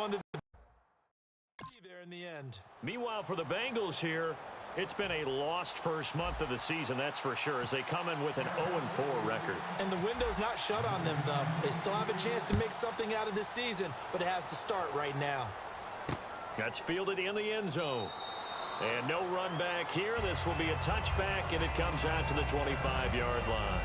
one that there in the end. Meanwhile, for the Bengals here, it's been a lost first month of the season, that's for sure, as they come in with an 0-4 record. And the window's not shut on them, though. They still have a chance to make something out of this season, but it has to start right now. That's fielded in the end zone. And no run back here. This will be a touchback, and it comes out to the 25-yard line.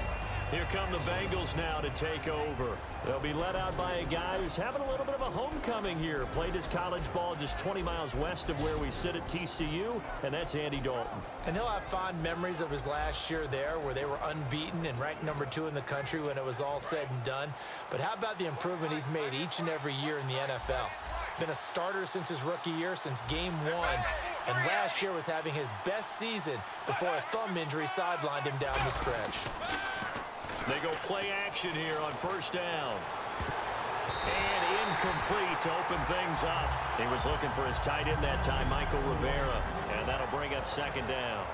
Here come the Bengals now to take over. They'll be led out by a guy who's having a little bit of a homecoming here. Played his college ball just 20 miles west of where we sit at TCU, and that's Andy Dalton. And he'll have fond memories of his last year there where they were unbeaten and ranked number 2 in the country when it was all said and done. But how about the improvement he's made each and every year in the NFL? Been a starter since his rookie year, since game 1. And last year was having his best season before a thumb injury sidelined him down the stretch. They go play action here on first down. And incomplete to open things up. He was looking for his tight end that time, Michael Rivera. And that'll bring up second down.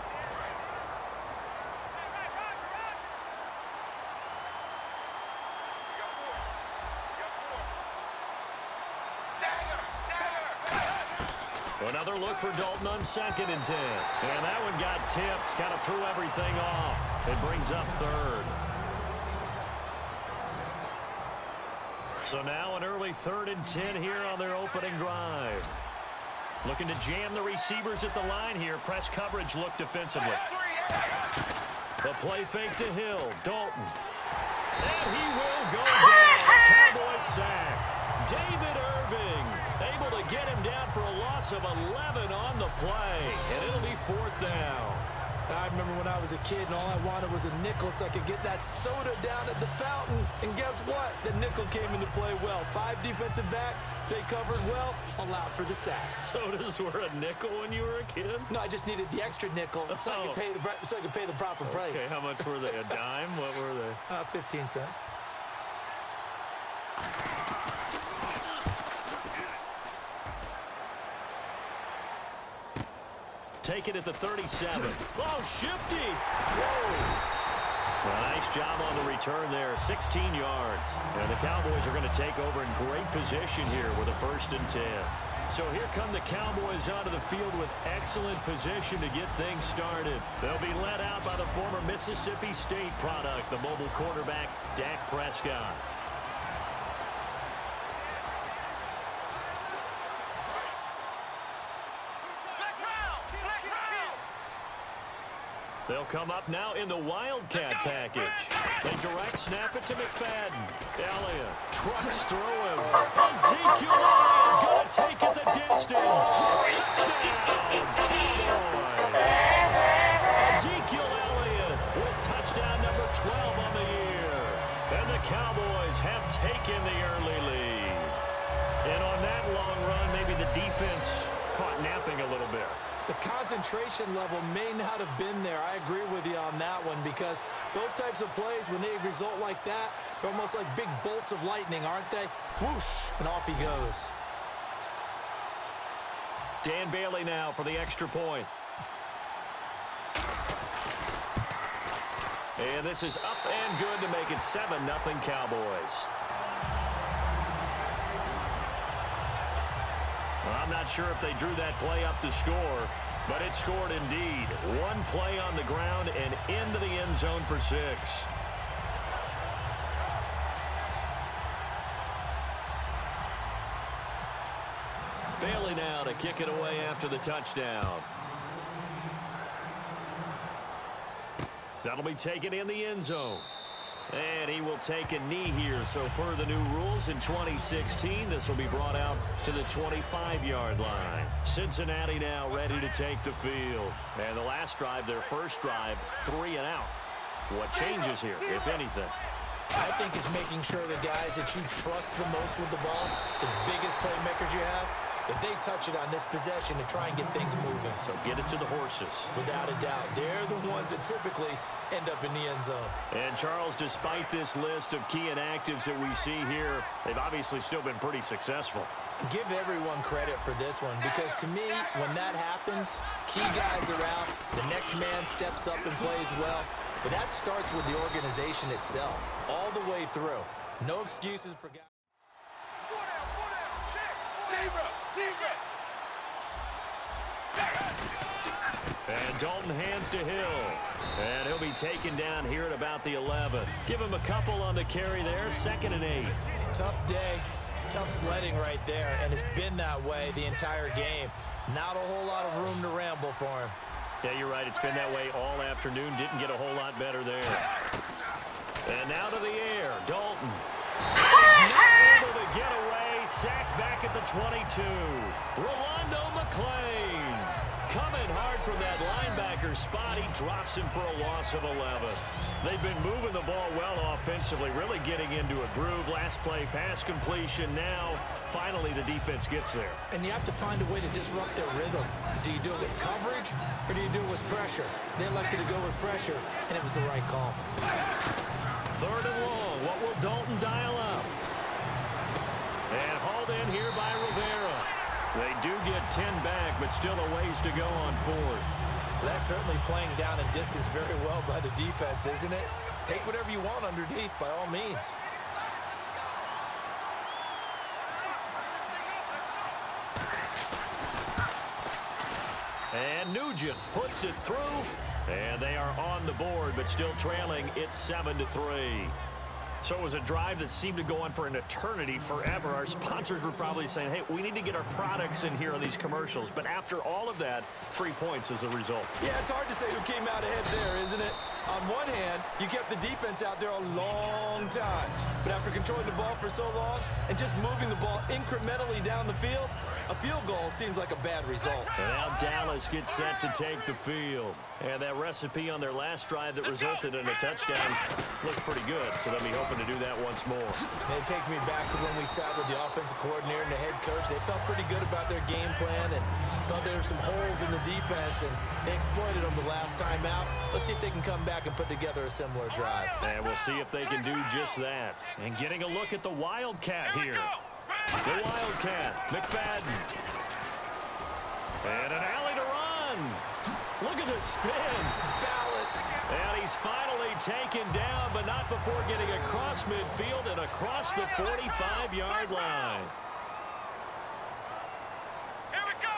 Another look for Dalton on 2nd and 10. And that one got tipped. Kind of threw everything off. It brings up 3rd. So now an early 3rd and 10 here on their opening drive. Looking to jam the receivers at the line here. Press coverage look defensively. The play fake to Hill. Dalton. And he will go down. Cowboys sack. David Irving able to get him down for a loss of 11 on the play. And it'll be 4th down. I remember when I was a kid and all I wanted was a nickel so I could get that soda down at the fountain. And guess what? The nickel came into play well. 5 defensive backs, they covered well, allowed for the sacks. Sodas were a nickel when you were a kid? No, I just needed the extra nickel so I could pay the proper price. Okay, how much were they? A dime? What were they? 15 cents. Take it at the 37. Oh, shifty. Whoa. A nice job on the return there. 16 yards. And the Cowboys are going to take over in great position here with a 1st and 10. So here come the Cowboys onto the field with excellent position to get things started. They'll be led out by the former Mississippi State product, the mobile quarterback, Dak Prescott. They'll come up now in the Wildcat package. They direct snap it to McFadden. Elliott trucks through him. Ezekiel Elliott going to take it the distance. Touchdown, Cowboys. Ezekiel Elliott with touchdown number 12 on the year. And the Cowboys have taken the early lead. And on that long run, maybe the defense caught napping a little bit. The concentration level may not have been there. I agree with you on that one because those types of plays, when they result like that, they're almost like big bolts of lightning, aren't they? Whoosh, and off he goes. Dan Bailey now for the extra point. And this is up and good to make it 7-0 Cowboys. I'm not sure if they drew that play up to score, but it scored indeed. One play on the ground and into the end zone for 6. Bailey now to kick it away after the touchdown. That'll be taken in the end zone. And he will take a knee here. So per the new rules in 2016, this will be brought out to the 25-yard line. Cincinnati now ready to take the field. And the last drive, their first drive, 3 and out. What changes here, if anything? I think it's making sure the guys that you trust the most with the ball, the biggest playmakers you have, that they touch it on this possession to try and get things moving. So get it to the horses. Without a doubt. They're the ones that typically end up in the end zone. And, Charles, despite this list of key inactives that we see here, they've obviously still been pretty successful. Give everyone credit for this one because, to me, when that happens, key guys are out, the next man steps up and plays well. But that starts with the organization itself, all the way through. No excuses for guys. Dalton hands to Hill. And he'll be taken down here at about the 11. Give him a couple on the carry there, 2nd and 8. Tough day, tough sledding right there, and it's been that way the entire game. Not a whole lot of room to ramble for him. Yeah, you're right. It's been that way all afternoon. Didn't get a whole lot better there. And now to the air, Dalton. He's not able to get away. Sacked back at the 22. Rolando McClain coming hard from that linebacker spot. He drops him for a loss of 11. They've been moving the ball well offensively, really getting into a groove. Last play, pass completion. Now, finally, the defense gets there. And you have to find a way to disrupt their rhythm. Do you do it with coverage, or do you do it with pressure? They elected to go with pressure, and it was the right call. 3rd and long. What will Dalton dial up? And hauled in here by Rivera. They do get 10 back, but still a ways to go on 4th. That's certainly playing down and distance very well by the defense, isn't it? Take whatever you want underneath, by all means. And Nugent puts it through. And they are on the board, but still trailing. It's 7-3. So it was a drive that seemed to go on for an eternity, forever. Our sponsors were probably saying, hey, we need to get our products in here on these commercials. But after all of that, 3 points as a result. Yeah, it's hard to say who came out ahead there, isn't it? On one hand, you kept the defense out there a long time. But after controlling the ball for so long and just moving the ball incrementally down the field, a field goal seems like a bad result. And now Dallas gets set to take the field. And that recipe on their last drive that resulted in a touchdown looked pretty good, so they'll be hoping to do that once more. And it takes me back to when we sat with the offensive coordinator and the head coach. They felt pretty good about their game plan and thought there were some holes in the defense, and they exploited them the last time out. Let's see if they can come back and put together a similar drive. And we'll see if they can do just that. And getting a look at the Wildcat here. The Wildcat, McFadden. And an alley to run. Look at the spin. Balance. And he's finally taken down, but not before getting across midfield and across the 45-yard line. Here we go.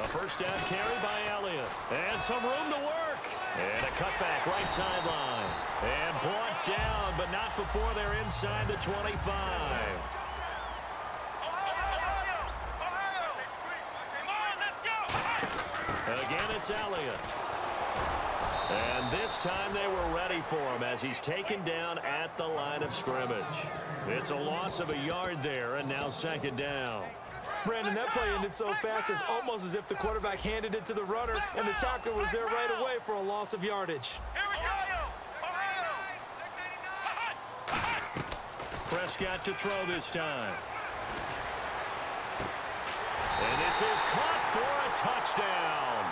A first down carry by Elliott. And some room to work. And a cutback right sideline. And brought down, but not before they're inside the 25. Again, it's Elliott. And this time they were ready for him as he's taken down at the line of scrimmage. It's a loss of a yard there, and now 2nd down. Brandon, that play ended so fast, it's almost as if the quarterback handed it to the runner, and the tackler was there right away for a loss of yardage. Here we go. Prescott to throw this time. And this is caught for a touchdown.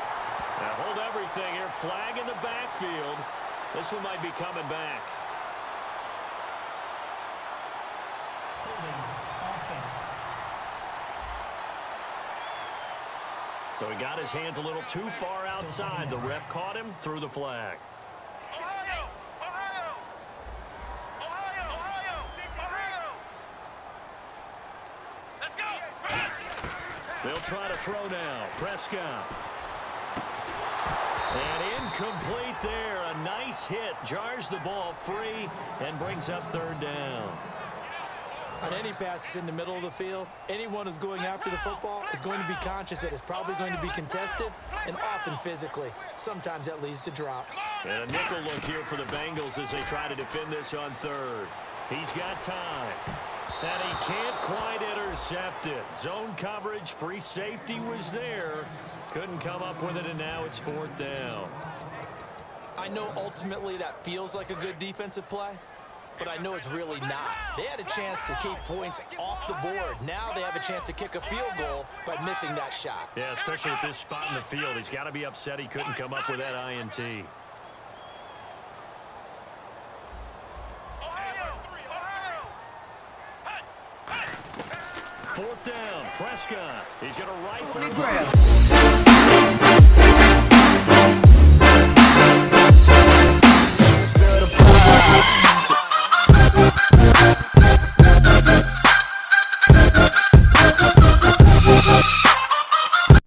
Now hold everything here. Flag in the backfield. This one might be coming back. So he got his hands a little too far outside. The ref caught him, threw the flag. They'll try to throw now. Prescott. And incomplete there. A nice hit. Jars the ball free and brings up 3rd down. On any passes in the middle of the field, anyone who's going after the football is going to be conscious that it's probably going to be contested and often physically. Sometimes that leads to drops. And a nickel look here for the Bengals as they try to defend this on 3rd. He's got time. And he can't quite intercept it. Zone coverage, free safety was there. Couldn't come up with it, and now it's 4th down. I know ultimately that feels like a good defensive play, but I know it's really not. They had a chance to keep points off the board. Now they have a chance to kick a field goal by missing that shot. Yeah, especially at this spot in the field. He's got to be upset he couldn't come up with that INT. Fourth down, Prescott. He's going to rifle.